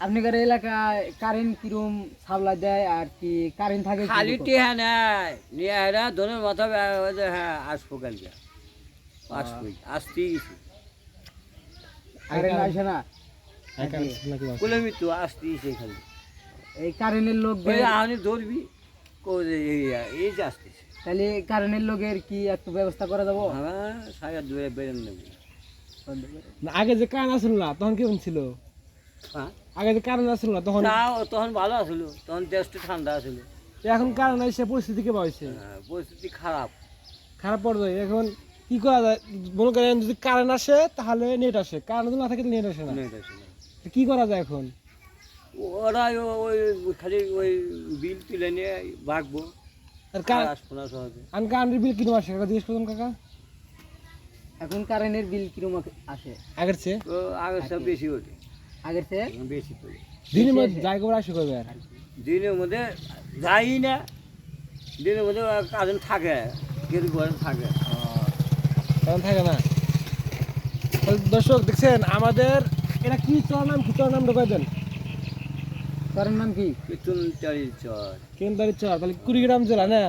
আপনাদের এলাকায় কারেন্ট কিরম সাপ্লাই দেয় আর কি কারেন্ট থাকে খালি টিহা নেয় নিয়ে এরা ধরে মাথা হ্যাঁ আসবো কালকে আসবো আসতেই গেছি কারেন্ট আসে না বলে মৃত্যু আসতেই গেছে খালি এই কারেন্টের লোক আপনি ধরবি এই যে আসতেছে তাহলে কারেন্টের লোকের কি একটু ব্যবস্থা করা যাবো হ্যাঁ সারা দূরে বেরোন নেবো আগে যে কারেন্ট আসল না তখন কেমন ছিল হ্যাঁ আগে যে কারেন্ট আসল না তখন তখন ভালো আসলো তখন দেশটা ঠান্ডা আসলো এখন কারেন্ট এসে পরিস্থিতি কেমন হয়েছে পরিস্থিতি খারাপ খারাপ পর্যায়ে এখন কি করা যায় মনে করেন যদি কারেন্ট আসে তাহলে নেট আসে কারেন্ট যদি না থাকে নেট আসে না কি করা যায় এখন ওরা ওই খালি ওই বিল তুলে নিয়ে ভাগবো আর আসবো না সহজে আমি কারেন্টের বিল কিরম আসে কাকা জিজ্ঞেস করুন কাকা এখন কারেন্টের বিল কিরম আসে আগের চেয়ে তো আগের সব বেশি ওঠে আগের চেয়ে বেশি পড়ে দিনের মধ্যে যাই করে আসে করবে আর দিনের মধ্যে যাই না দিনের মধ্যে কাজে থাকে কেউ ঘরে থাকে কারণ থাকে না তাহলে দর্শক দেখছেন আমাদের এটা কি চর নাম কি চর নাম ঢোকাই দেন কারেন্ট নাম কি পিতুন চারি চর কেন্দারি চর তাহলে কুড়িগ্রাম জেলা না